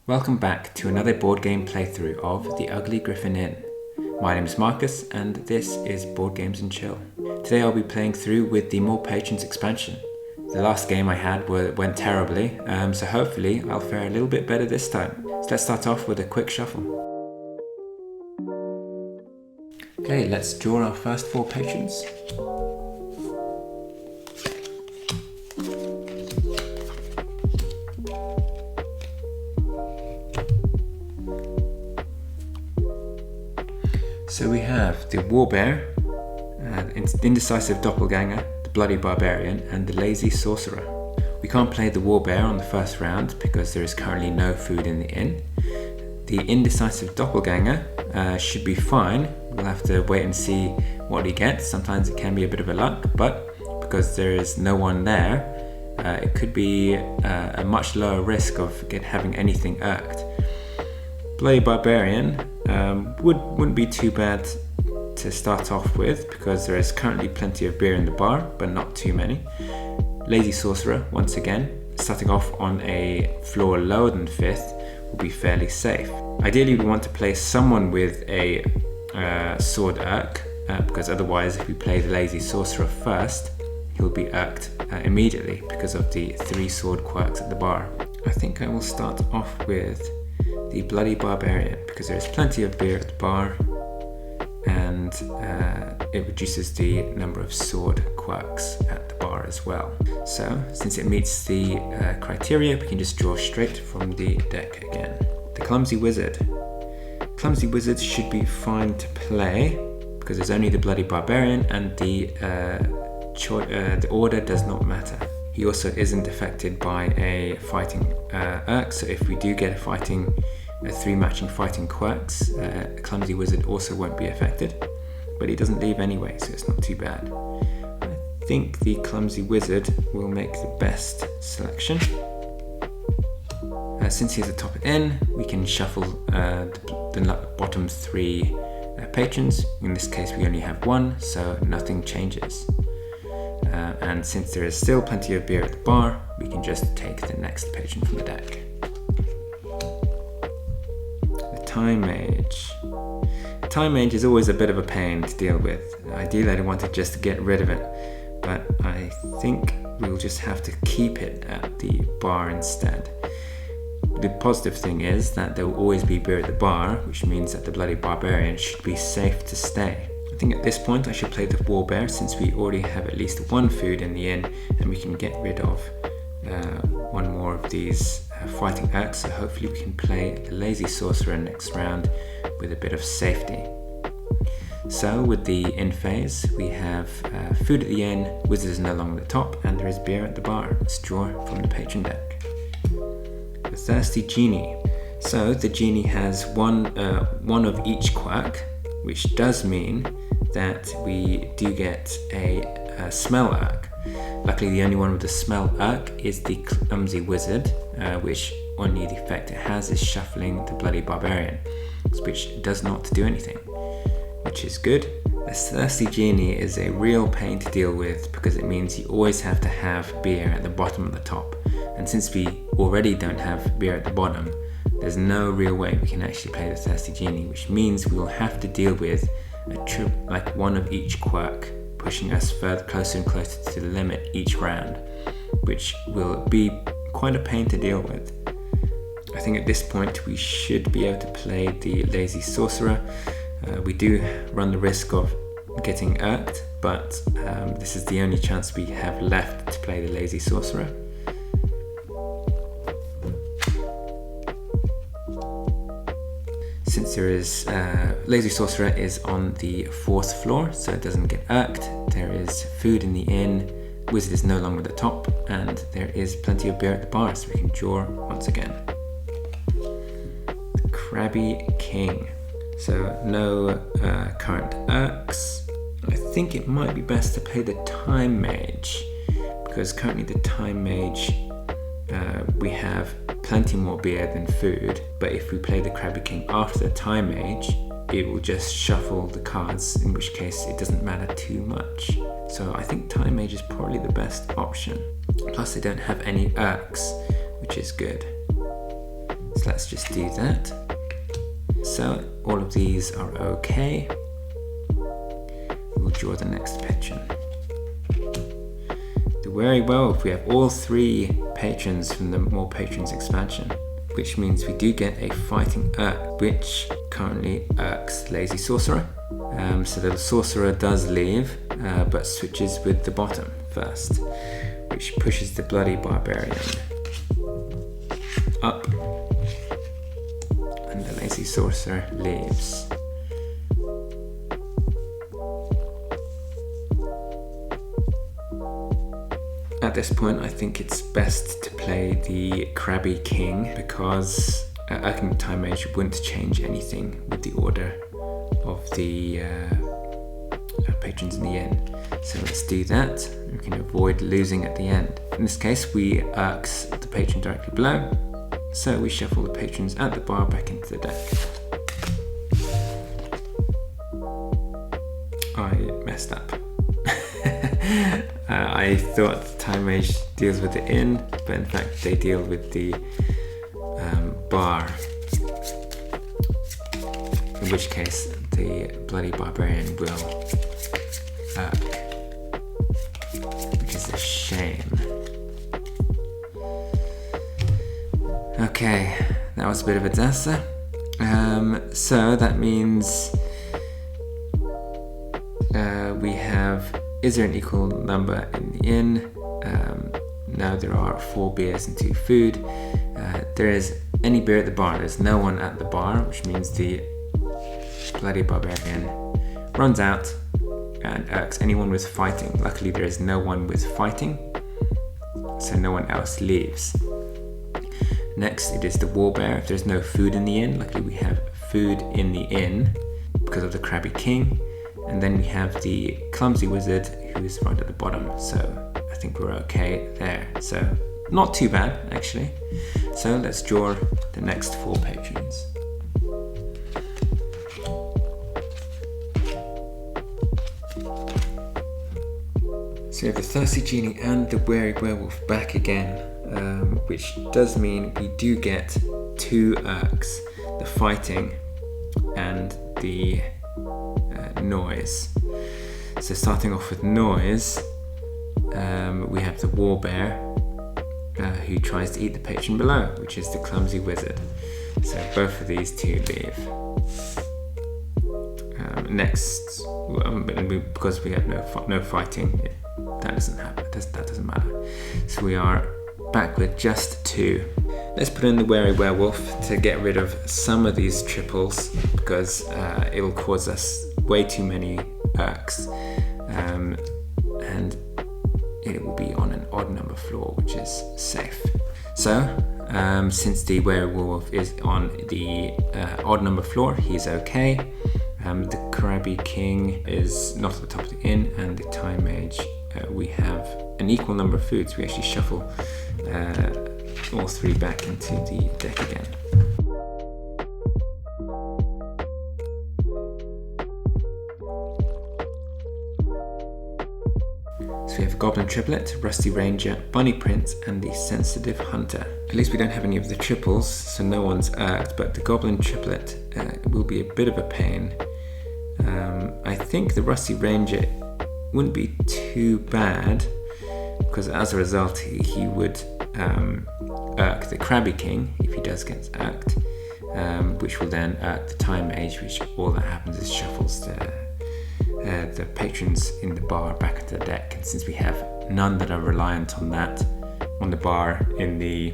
Welcome back to another board game playthrough of the Ugly Gryphon Inn. My name is Marcus and this is Board Games and Chill. Today I'll be playing through with the More Patrons expansion. The last game I had went terribly, so hopefully I'll fare a little bit better this time. So let's start off with a quick shuffle. Okay, let's draw our first 4 patrons. So we have the Warbear, Indecisive Doppelganger, the Bloody Barbarian, and the Lazy Sorcerer. We can't play the Warbear on the first round because there is currently no food in the inn. The Indecisive Doppelganger should be fine. We'll have to wait and see what he gets. Sometimes it can be a bit of a luck, but because there is no one there, it could be a much lower risk of having anything irked. Bloody Barbarian wouldn't be too bad to start off with because there is currently plenty of beer in the bar, but not too many. Lazy Sorcerer, once again, starting off on a floor lower than 5th, will be fairly safe. Ideally we want to play someone with a sword irk, because otherwise if we play the Lazy Sorcerer first, he'll be irked immediately because of the 3 sword quirks at the bar. I think I will start off with the Bloody Barbarian because there is plenty of beer at the bar and it reduces the number of sword quirks at the bar as well. So since it meets the criteria, we can just draw straight from the deck again. The Clumsy Wizard. Clumsy Wizard should be fine to play because there's only the Bloody Barbarian and the order does not matter. He also isn't affected by a fighting irk, so if we do get 3 matching fighting quirks, Clumsy Wizard also won't be affected, but he doesn't leave anyway, so it's not too bad. I think the Clumsy Wizard will make the best selection. Since he's the top in, we can shuffle the bottom 3 patrons. In this case we only have 1, so nothing changes. And since there is still plenty of beer at the bar, we can just take the next patron from the deck. The Time Mage. The Time Mage is always a bit of a pain to deal with. Ideally I want to just get rid of it, but I think we'll just have to keep it at the bar instead. The positive thing is that there will always be beer at the bar, which means that the Bloody Barbarian should be safe to stay. I think at this point I should play the Warbear since we already have at least 1 food in the inn and we can get rid of 1 more of these fighting irks, so hopefully we can play the Lazy Sorcerer next round with a bit of safety. So with the inn phase we have food at the inn, Wizard is no longer the top, and there is beer at the bar. Let's draw from the patron deck. The Thirsty Genie. So the genie has one of each quirk, which does mean that we do get a smell irk. Luckily the only one with the smell irk is the Clumsy Wizard, which only the effect it has is shuffling the Bloody Barbarian, which does not do anything, which is good. The Thirsty Genie is a real pain to deal with because it means you always have to have beer at the bottom of the top, and since we already don't have beer at the bottom, there's no real way we can actually play the Thirsty Genie, which means we will have to deal with like 1 of each quirk, pushing us closer and closer to the limit each round, which will be quite a pain to deal with. I think at this point we should be able to play the Lazy Sorcerer. We do run the risk of getting irked, but this is the only chance we have left to play the Lazy Sorcerer. Since there is Lazy Sorcerer is on the 4th floor, so it doesn't get irked. There is food in the inn, Wizard is no longer the top, and there is plenty of beer at the bar, so we can draw once again. The Crabby King. So no current irks. I think it might be best to play the Time Mage because currently the Time Mage we have plenty more beer than food, but if we play the Crabby King after the Time Mage, it will just shuffle the cards, in which case it doesn't matter too much. So I think Time Mage is probably the best option. Plus they don't have any irks, which is good. So So let's just do that. So all of these are okay. We'll draw the next patron. The Wary Werewolf, we have all 3 patrons from the More Patrons expansion, which means we do get a fighting Urk, which currently irks Lazy Sorcerer. So the Sorcerer does leave, but switches with the bottom first, which pushes the Bloody Barbarian up, and the Lazy Sorcerer leaves. At this point, I think it's best to play the Crabby King, because Urking Time Mage wouldn't change anything with the order of the patrons in the inn. So let's do that. We can avoid losing at the end. In this case, we irks the patron directly below, so we shuffle the patrons at the bar back into the deck. I messed up. I thought Time Mage deals with the inn, but in fact they deal with the bar, in which case the Bloody Barbarian will irk, which is a shame. Okay, that was a bit of a disaster. So that means we have, is there an equal number in the inn? No, there are 4 beers and 2 food. There is any beer at the bar. There's no one at the bar, which means the Bloody Barbarian runs out and irks anyone with fighting. Luckily there is no one with fighting, so no one else leaves. Next, it is the Warbear. If there's no food in the inn, luckily we have food in the inn because of the Crabby King. And then we have the Clumsy Wizard, who is right at the bottom, so I think we're okay there. So not too bad, actually. So let's draw the next 4 patrons. So we have the Thirsty Genie and the Wary Werewolf back again, which does mean we do get 2 Urks, the fighting and the noise. So starting off with noise, we have the Warbear, who tries to eat the patron below, which is the Clumsy Wizard. So both of these 2 leave. Next, because we have no fighting, that doesn't happen. That doesn't matter. So we are back with just 2. Let's put in the Wary Werewolf to get rid of some of these triples, because it will cause us way too many Urks, and it will be on an odd number floor, which is safe. So since the Werewolf is on the odd number floor, he's okay. The Crabby King is not at the top of the inn, and the Time Mage, we have an equal number of foods. We actually shuffle all 3 back into the deck again. So we have a Goblin Triplet, Rusty Ranger, Bunny Prince, and the Sensitive Hunter. At least we don't have any of the triples, so no one's irked, but the Goblin Triplet will be a bit of a pain. I think the Rusty Ranger wouldn't be too bad, because as a result he would irk the Crabby King if he does get irked, which will then irk the Time Mage, which all that happens is shuffles the patrons in the bar back into the deck. And since we have none that are reliant on that, on the bar in the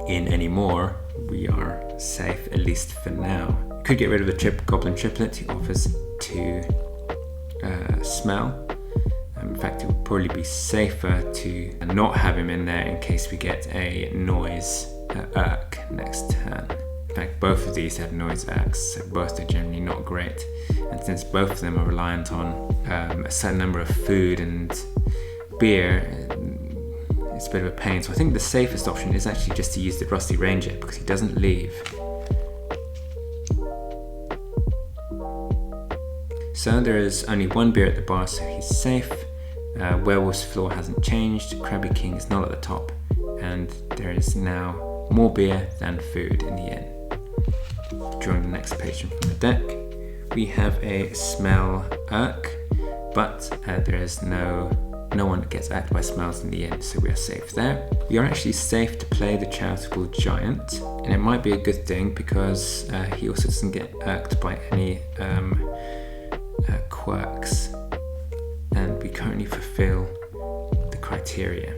inn anymore, we are safe, at least for now. You could get rid of the Goblin Triplet, who offers 2 smell. In fact, it would probably be safer to not have him in there in case we get a noise irk next turn. In fact, both of these have noise irks, so both are generally not great. And since both of them are reliant on a certain number of food and beer, it's a bit of a pain. So I think the safest option is actually just to use the Rusty Ranger, because he doesn't leave. So there is only 1 beer at the bar, so he's safe. Werewolf's floor hasn't changed. Crabby King is not at the top, and there is now more beer than food in the inn. Drawing the next patron from the deck, we have a smell irk, but there is no one that gets irked by smells in the inn, so we are safe there. We are actually safe to play the charitable giant, and it might be a good thing because he also doesn't get irked by any quirks, and we currently fulfill the criteria.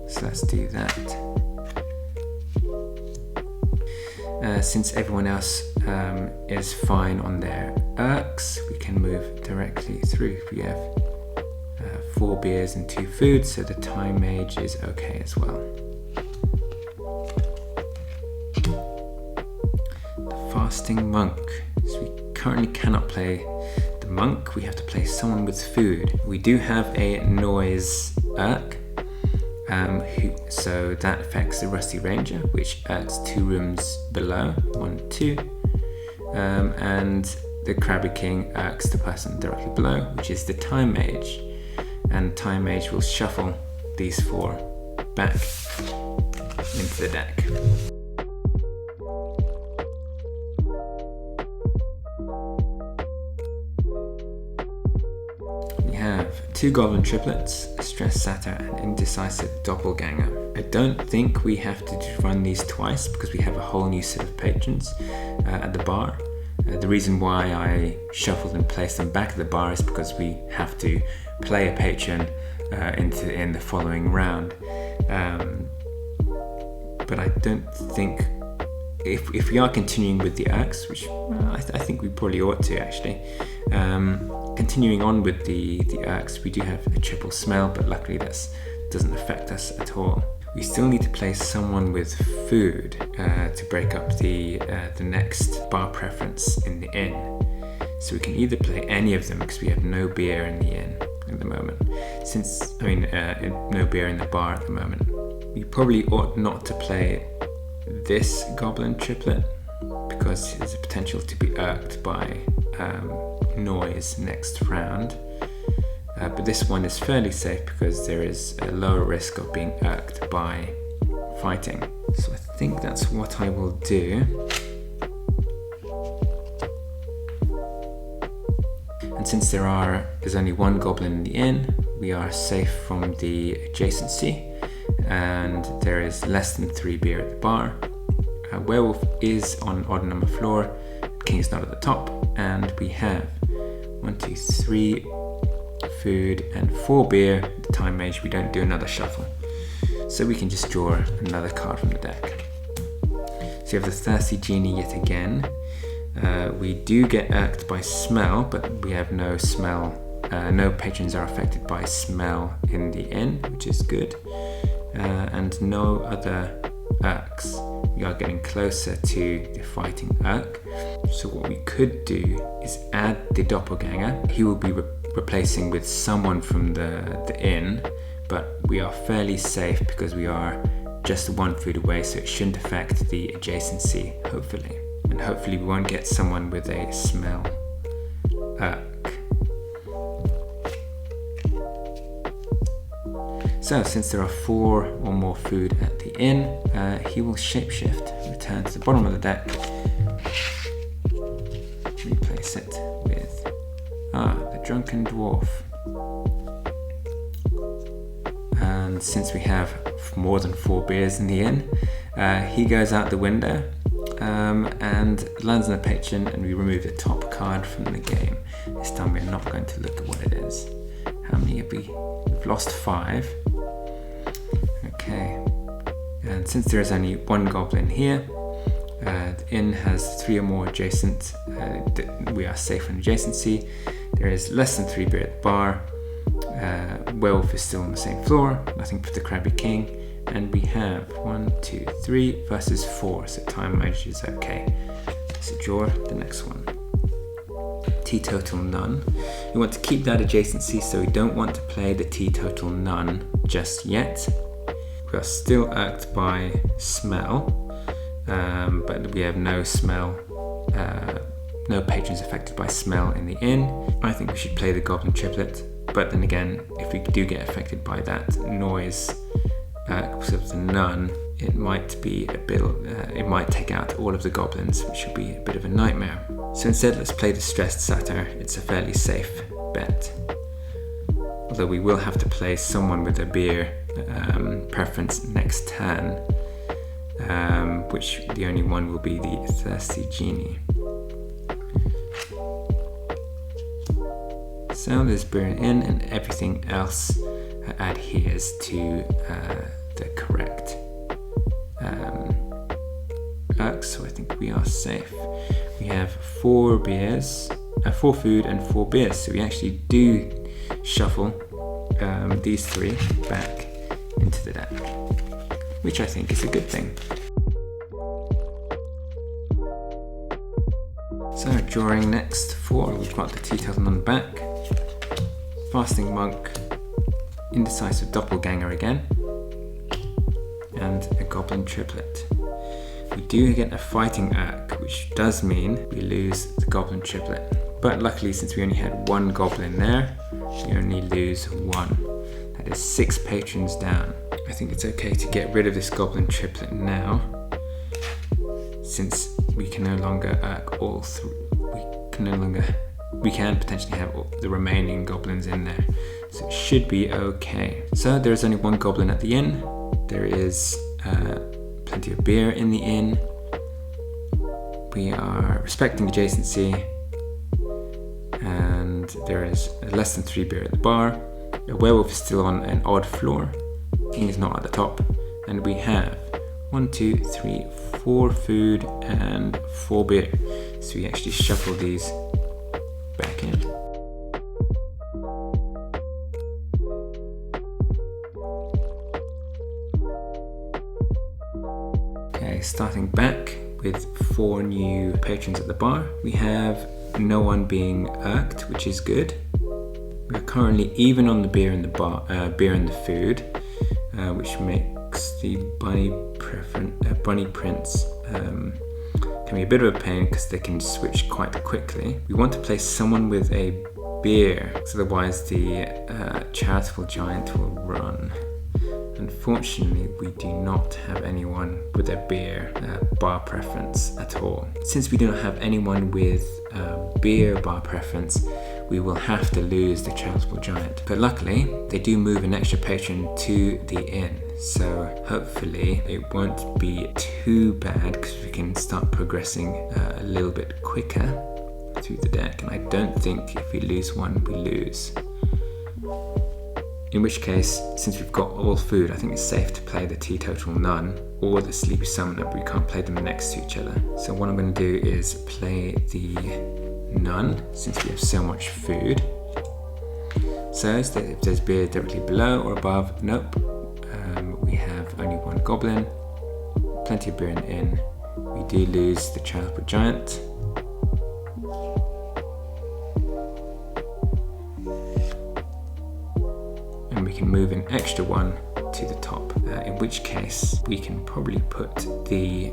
So let's do that. Since everyone else is fine on their irks, we can move directly through. We have 4 beers and 2 foods, so the time mage is okay as well. The fasting monk. So we currently cannot play the monk, we have to play someone with food. We do have a noise irk, so that affects the rusty ranger, which irks 2 rooms below, 1, 2, and the crabby king irks the person directly below, which is the time mage, and time mage will shuffle these 4 back into the deck. We have 2 goblin triplets, a stressed satyr and indecisive doppelganger. I don't think we have to run these twice because we have a whole new set of patrons at the bar. The reason why I shuffled and placed them back at the bar is because we have to play a patron in the following round. But I don't think, if we are continuing with the irks, which I think we probably ought to actually, continuing on with the irks, we do have a triple smell, but luckily that doesn't affect us at all. We still need to play someone with food to break up the next bar preference in the inn. So we can either play any of them because we have no beer in the inn at the moment. No beer in the bar at the moment. We probably ought not to play this goblin triplet because there's a potential to be irked by noise next round. But this one is fairly safe because there is a lower risk of being irked by fighting. So I think that's what I will do. And since there's only 1 goblin in the inn, we are safe from the adjacency, and there is less than 3 beer at the bar. A werewolf is on odd number floor, king is not at the top, and we have 1, 2, 3 food and 4 beer. The time mage, we don't do another shuffle, so we can just draw another card from the deck. So you have the thirsty genie yet again. We do get irked by smell, but we have no smell. No patrons are affected by smell in the inn, which is good, and no other irks. We are getting closer to the fighting irk. So what we could do is add the doppelganger. He will be replacing with someone from the inn, but we are fairly safe because we are just 1 food away, so it shouldn't affect the adjacency, hopefully. And hopefully we won't get someone with a smell irk. So since there are 4 or more food at the inn, he will shapeshift, return to the bottom of the deck, replace it with the drunken dwarf. And since we have more than 4 beers in the inn, he goes out the window and lands on a patron, and we remove the top card from the game. This time we're not going to look at what it is. How many have we? We've lost 5. Okay, and since there is only 1 goblin here, the inn has 3 or more adjacent, we are safe on adjacency. There is less than 3 beer at the bar. Werewolf is still on the same floor, nothing for the crabby king, and we have 1, 2, 3 versus 4, so time mage is okay. So draw the next one. Teetotal nun. We want to keep that adjacency, so we don't want to play the teetotal nun just yet. We are still irked by smell, but we have no smell, no patrons affected by smell in the inn. I think we should play the goblin triplet, but then again, if we do get affected by that noise because of the nun, it might be a bit. It might take out all of the goblins, which would be a bit of a nightmare. So instead, let's play the stressed satyr. It's a fairly safe bet. Although we will have to play someone with a beer preference next turn, which the only one will be the thirsty genie. So there's beer in, and everything else adheres to the correct so I think we are safe. We have 4 beers, 4 food and 4 beers, so we actually do shuffle these 3 back into the deck, which I think is a good thing. So drawing next 4, we've got the teetotum on the back, fasting monk, indecisive doppelganger again, and a goblin triplet. We do get a fighting Urk, which does mean we lose the goblin triplet. But luckily, since we only had 1 goblin there, we only lose 1. That is 6 patrons down. I think it's okay to get rid of this goblin triplet now, since we can no longer Urk all 3. We can potentially have all the remaining goblins in there, so it should be okay. So there is only 1 goblin at the inn. There is plenty of beer in the inn. We are respecting adjacency, and there is less than 3 beer at the bar. A werewolf is still on an odd floor. King is not at the top, and we have 1, 2, 3, 4 food and 4 beer. So we actually shuffle these back in. Okay, starting back with 4 new patrons at the bar. We have no one being irked, which is good. We are currently even on the beer and the beer and the food, which makes the bunny prince can be a bit of a pain because they can switch quite quickly. We want to play someone with a beer, so otherwise the charitable giant will run. Unfortunately, we do not have anyone with a beer bar preference at all. Since we don't have anyone with beer bar preference, we will have to lose the charitable giant. But luckily, they do move an extra patron to the inn, so hopefully it won't be too bad because we can start progressing a little bit quicker through the deck. And I don't think if we lose one, we lose. In which case, since we've got all food, I think it's safe to play the teetotal nun or the sleepy summoner, but we can't play them next to each other. So what I'm going to do is play the nun, since we have so much food. So if there's beer directly below or above, nope. We have only 1 goblin, plenty of beer in the inn. We do lose the charitable giant. And we can move an extra 1 to the top, in which case we can probably put the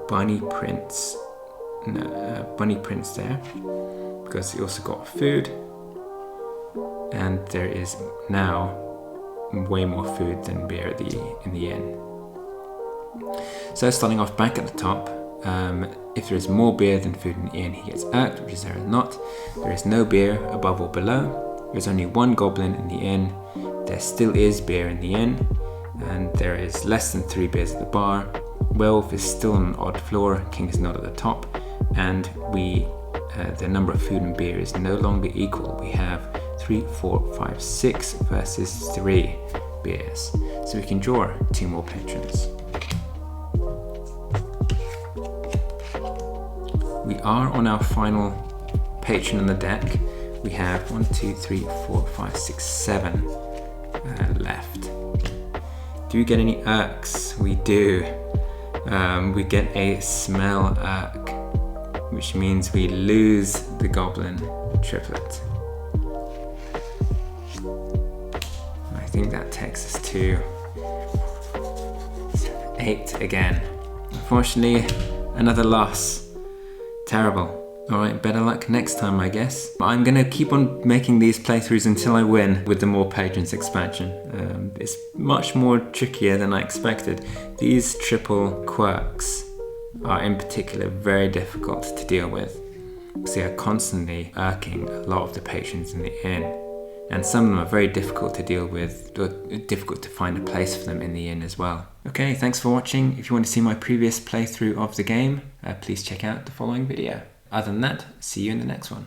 bunny prince there, because he also got food, and there is now way more food than beer in the inn. So starting off back at the top, if there is more beer than food in the inn, he gets irked, which is there not. There is no beer above or below. There's only 1 goblin in the inn. There still is beer in the inn, and there is less than 3 beers at the bar. Werewolf is still on an odd floor. King is not at the top, and the number of food and beer is no longer equal. We have 3, 4, 5, 6 versus 3 beers. So we can draw 2 more patrons. We are on our final patron on the deck. We have 1, 2, 3, 4, 5, 6, 7 left. Do we get any irks? We do. We get a smell irk, which means we lose the goblin triplet. I think that takes us to 8 again. Unfortunately, another loss. Terrible. Alright, better luck next time, I guess. I'm gonna keep on making these playthroughs until I win with the More Patrons expansion. It's much more trickier than I expected. These triple quirks are in particular very difficult to deal with, because they are constantly irking a lot of the patrons in the inn. And some of them are very difficult to deal with, or difficult to find a place for them in the inn as well. Okay, thanks for watching. If you want to see my previous playthrough of the game, please check out the following video. Other than that, see you in the next one.